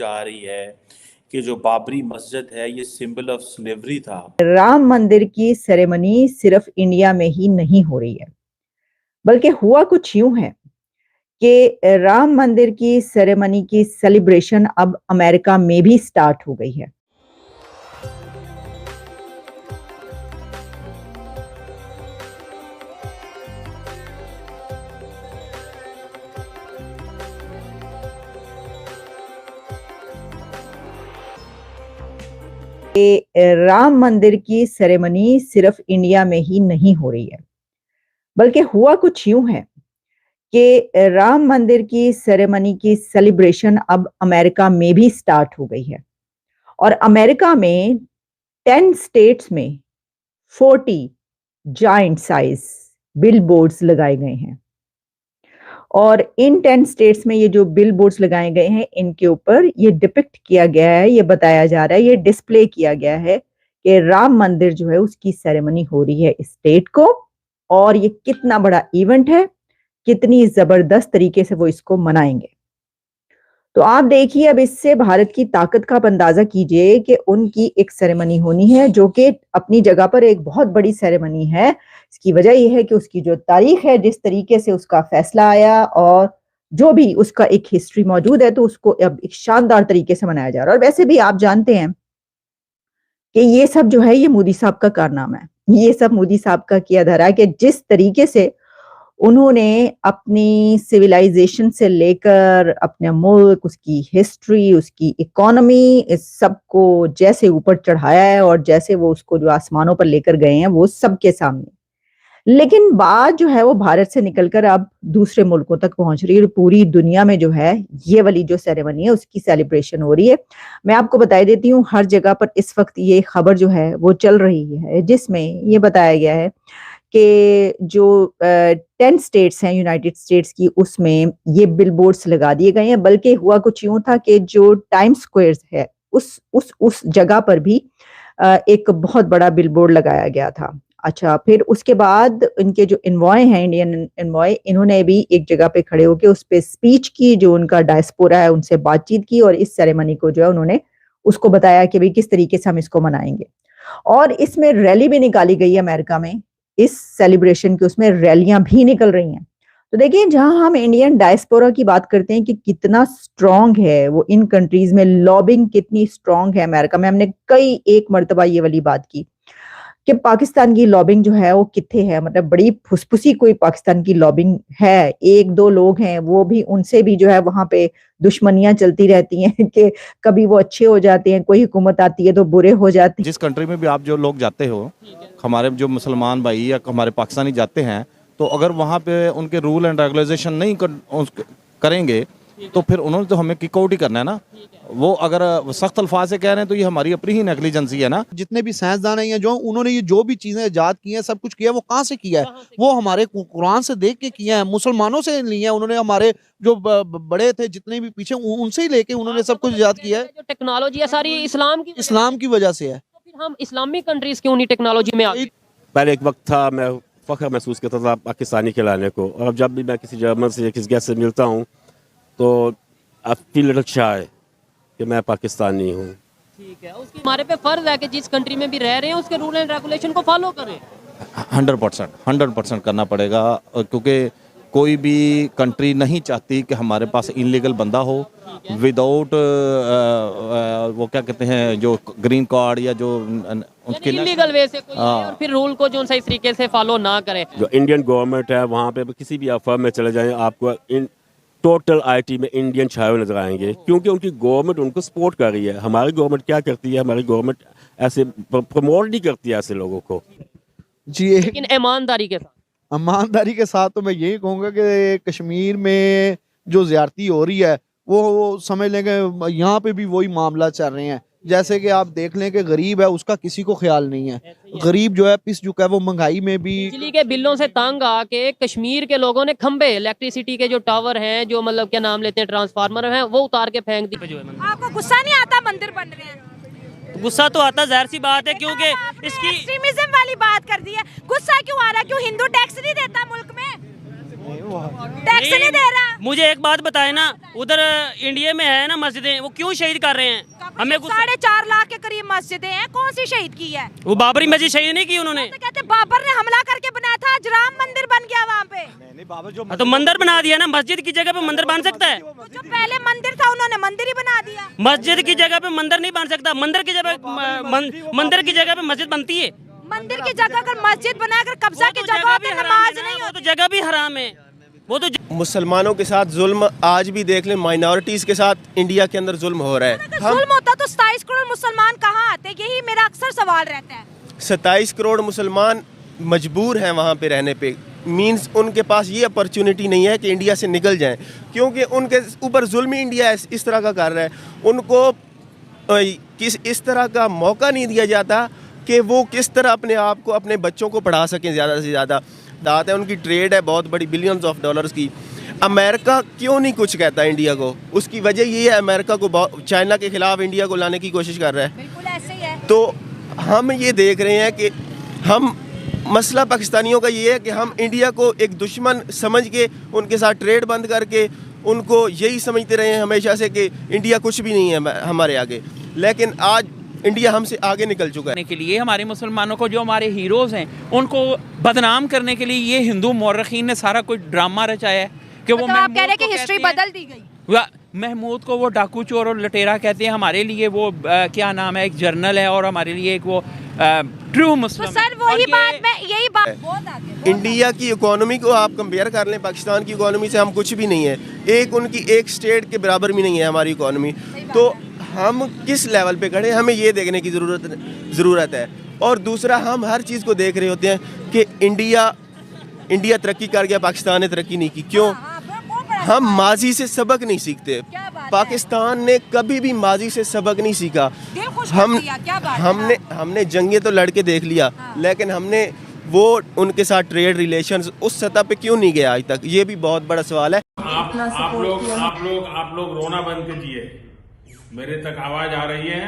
जा रही है कि जो बाबरी मस्जिद है ये सिंबल ऑफ स्लेवरी था। राम मंदिर की सेरेमनी सिर्फ इंडिया में ही नहीं हो रही है, बल्कि हुआ कुछ यूं है कि राम मंदिर की सेरेमनी की सेलिब्रेशन अब अमेरिका में भी स्टार्ट हो गई है। राम मंदिर की सेरेमनी सिर्फ इंडिया में ही नहीं हो रही है, बल्कि हुआ कुछ यूं है कि राम मंदिर की सेरेमनी की सेलिब्रेशन अब अमेरिका में भी स्टार्ट हो गई है। और अमेरिका में 10 स्टेट्स में 40 जायंट साइज बिल बोर्ड्स लगाए गए हैं। और इन 10 स्टेट्स में ये जो बिल बोर्ड्स लगाए गए हैं, इनके ऊपर ये डिपिक्ट किया गया है, ये बताया जा रहा है, ये डिस्प्ले किया गया है कि राम मंदिर जो है उसकी सेरेमनी हो रही है इस स्टेट को, और ये कितना बड़ा इवेंट है, कितनी जबरदस्त तरीके से वो इसको मनाएंगे। तो आप देखिए, अब इससे भारत की ताकत का आप अंदाजा कीजिए कि उनकी एक सेरेमनी होनी है जो कि अपनी जगह पर एक बहुत बड़ी सेरेमनी है। इसकी वजह यह है कि उसकी जो तारीख है, जिस तरीके से उसका फैसला आया और जो भी उसका एक हिस्ट्री मौजूद है, तो उसको अब एक शानदार तरीके से मनाया जा रहा है। और वैसे भी आप जानते हैं कि ये सब जो है ये मोदी साहब का कारनामा है, ये सब मोदी साहब का किया धरा है कि जिस तरीके से उन्होंने अपनी सिविलाइजेशन से लेकर अपने मुल्क, उसकी हिस्ट्री, उसकी इकोनॉमी, इस सब को जैसे ऊपर चढ़ाया है और जैसे वो उसको जो आसमानों पर लेकर गए हैं वो सबके सामने। लेकिन बात जो है वो भारत से निकलकर अब दूसरे मुल्कों तक पहुंच रही है और पूरी दुनिया में जो है ये वाली जो सेरेमनी है उसकी सेलिब्रेशन हो रही है। मैं आपको बता देती हूँ, हर जगह पर इस वक्त ये खबर जो है वो चल रही है, जिसमें ये बताया गया है कि जो 10 स्टेट्स हैं यूनाइटेड स्टेट्स की, उसमें ये बिलबोर्ड्स लगा दिए गए हैं। बल्कि हुआ कुछ यूं था कि जो टाइम स्क्वायर है उस जगह पर भी एक बहुत बड़ा बिलबोर्ड लगाया गया था। अच्छा, फिर उसके बाद इनके जो एनवॉय हैं, इंडियन एनवॉय, इन्होंने भी एक जगह पे खड़े होकर उस पर स्पीच की, जो उनका डायस्पोरा है उनसे बातचीत की, और इस सेरेमनी को जो है उन्होंने उसको बताया कि भाई किस तरीके से हम इसको मनाएंगे। और इसमें रैली भी निकाली गई है अमेरिका में, इस सेलिब्रेशन की उसमें रैलियां भी निकल रही हैं। तो देखिए, जहां हम इंडियन डायस्पोरा की बात करते हैं कि कितना स्ट्रांग है वो इन कंट्रीज में, लॉबिंग कितनी स्ट्रांग है अमेरिका में, हमने कई एक मर्तबा ये वाली बात की कि पाकिस्तान की लॉबिंग जो है वो कितने है, मतलब बड़ी फुसफुसी कोई पाकिस्तान की लॉबिंग है। एक दो लोग हैं, वो भी, उनसे भी जो है वहां पे दुश्मनियां चलती रहती हैं कि कभी वो अच्छे हो जाते हैं, कोई हुकूमत आती है तो बुरे हो जाते हैं। जिस कंट्री में भी आप जो लोग जाते हो, हमारे जो मुसलमान भाई या हमारे पाकिस्तानी जाते हैं, तो अगर वहाँ पे उनके रूल एंड रेगुलेशन नहीं करेंगे तो फिर उन्होंने तो हमें किक आउट ही करना है ना। वो अगर सख्त अल्फाज से कह रहे हैं तो ये हमारी अपनी ही नेग्लिजेंसी है ना। जितने भी साइंसदान हैं, जो उन्होंने ये जो भी चीजें इजाद की हैं, सब कुछ किया है, वो कहाँ से किया है? वो हमारे कुरान से देख के किया है, मुसलमानों से लिए हैं उन्होंने। हमारे जो बड़े थे जितने भी पीछे, उनसे ही लेके उन्होंने सब कुछ इजाद किया है। जो टेक्नोलॉजी है सारी इस्लाम की वजह से है। तो फिर हम इस्लामिक कंट्रीज क्यों नहीं टेक्नोलॉजी में आ गए? पहले एक वक्त था मैं फख्र महसूस करता था पाकिस्तानी कहलाने को, और अब जब भी मैं किसी जर्मन से या किसी गेस्ट से मिलता हूँ तो आई फील लिटिल शाय कि मैं पाकिस्तानी हूँ। ठीक है, उसकी हमारे पे फर्ज है कि जिस कंट्री में भी रह रहे हैं उसके रूल एंड रेगुलेशन को फॉलो करें। 100% करना पड़ेगा, क्योंकि कोई भी कंट्री नहीं चाहती कि हमारे पास इनलीगल बंदा हो विदाउट वो क्या कहते हैं, जो ग्रीन कार्ड या जो उसके इनलीगल वे से कोई और फिर रूल को जो सही तरीके से फॉलो ना करें। जो इंडियन गवर्नमेंट है वहाँ पे किसी भी फर्म में चले जाएं, आपको इन टोटल आईटी में इंडियन छाए हुए नजर आएंगे, क्योंकि उनकी गवर्नमेंट उनको सपोर्ट कर रही है। हमारी गवर्नमेंट क्या करती है? हमारी गवर्नमेंट ऐसे प्रमोट नहीं करती है ऐसे लोगों को जी। लेकिन ईमानदारी के साथ तो मैं यही कहूँगा कि कश्मीर में जो ज्यादती हो रही है वो समझ लें कि यहाँ पे भी वही मामला चल रहे हैं। जैसे कि आप देख लें कि गरीब है उसका किसी को ख्याल नहीं है। गरीब जो है पिस चुका है, वो महंगाई में भी। बिजली के बिलों से तंग आके कश्मीर के लोगों ने खंबे, इलेक्ट्रिसिटी के जो टावर हैं, जो मतलब क्या नाम लेते हैं, ट्रांसफार्मर हैं, वो उतार के फेंक दी। आपको गुस्सा नहीं आता मंदिर बन रहे हैं? गुस्सा तो आता, जाहिर सी बात है, क्योंकि इसकी एक्सट्रीमिज्म वाली बात कर दी है। गुस्सा क्यों आ रहा है? क्यों हिंदू टैक्स नहीं देता मुल्क में? टैक्स नहीं दे रहा। मुझे एक बात बताए ना, उधर इंडिया में है ना मस्जिदें, वो क्यों शहीद कर रहे हैं हमें? 4.5 लाख के करीब मस्जिदें हैं, कौन सी शहीद की है? वो बाबरी मस्जिद शहीद नहीं की उन्होंने। तो कहते बाबर ने हमला करके बनाया था, आज राम मंदिर बन गया वहाँ पे। तो मंदिर बना दिया ना, मस्जिद की जगह पे मंदिर बन सकता है? तो जो पहले मंदिर था उन्होंने मंदिर ही बना दिया। मस्जिद की जगह पे मंदिर नहीं बन सकता, मंदिर की जगह पे मस्जिद बनती है। मंदिर की जगह अगर मस्जिद बनाकर कब्जा की जगह पे नमाज नहीं वो तो होती। जगह भी हराम है। वो तो मुसलमानों के साथ जुल्म आज भी देख लें, माइनॉरिटीज के साथ इंडिया के अंदर जुल्म हो रहा है। अगर जुल्म होता तो 27 करोड़ मुसलमान कहाँ आते? यही मेरा अक्सर सवाल रहता है। 27 करोड़ मुसलमान मजबूर हैं वहाँ पे रहने पे, मींस उनके पास ये अपॉर्चुनिटी नहीं है कि इंडिया से निकल जाएं, क्योंकि उनके ऊपर जुल्म ही इंडिया इस तरह का कर रहा है। उनको इस तरह का मौका नहीं दिया जाता कि वो किस तरह अपने आप को, अपने बच्चों को पढ़ा सकें ज़्यादा से ज़्यादा। दात है उनकी ट्रेड है बहुत बड़ी, बिलियंस ऑफ डॉलर्स की। अमेरिका क्यों नहीं कुछ कहता इंडिया को? उसकी वजह ये है, अमेरिका को चाइना के खिलाफ इंडिया को लाने की कोशिश कर रहा है। बिल्कुल ऐसे ही है। तो हम ये देख रहे हैं कि हम, मसला पाकिस्तानियों का ये है कि हम इंडिया को एक दुश्मन समझ के उनके साथ ट्रेड बंद करके उनको यही समझते रहे हैं हमेशा से कि इंडिया कुछ भी नहीं है हमारे आगे। लेकिन आज इंडिया हमसे आगे निकल चुका है। के लिए हमारे मुसलमानों को, जो हमारे हीरोज़ हैं, उनको बदनाम करने के लिए ये हिंदू मौरखीन ने सारा कोई ड्रामा रचाया है कि वो मतलब आप कह रहे हैं कि हिस्ट्री बदल दी गई। महमूद को वो डाकू चोर और लटेरा कहते हैं, हमारे लिए वो क्या नाम है, एक जर्नल है, और हमारे लिए एक वो ट्रू मुस्लिम। तो सर वही बात, मैं यही बात बहुत आगे। इंडिया की इकोनॉमी को आप कंपेयर कर लें पाकिस्तान की इकोनॉमी से, हम कुछ भी नहीं है। एक उनकी एक स्टेट के बराबर भी नहीं है हमारी इकोनॉमी। तो हम किस लेवल पे खड़े, हमें ये देखने की ज़रूरत है। और दूसरा, हम हर चीज़ को देख रहे होते हैं कि इंडिया तरक्की कर गया, पाकिस्तान ने तरक्की नहीं की। क्यों? हम माजी से सबक नहीं सीखते। पाकिस्तान ने कभी भी माजी से सबक नहीं सीखा। हमने जंगे तो लड़के देख लिया, लेकिन हमने वो उनके साथ ट्रेड रिलेशंस उस सतह पे क्यों नहीं गया आज तक? ये भी बहुत बड़ा सवाल है। आप लोग रोना बंद कीजिए, मेरे तक आवाज आ रही है।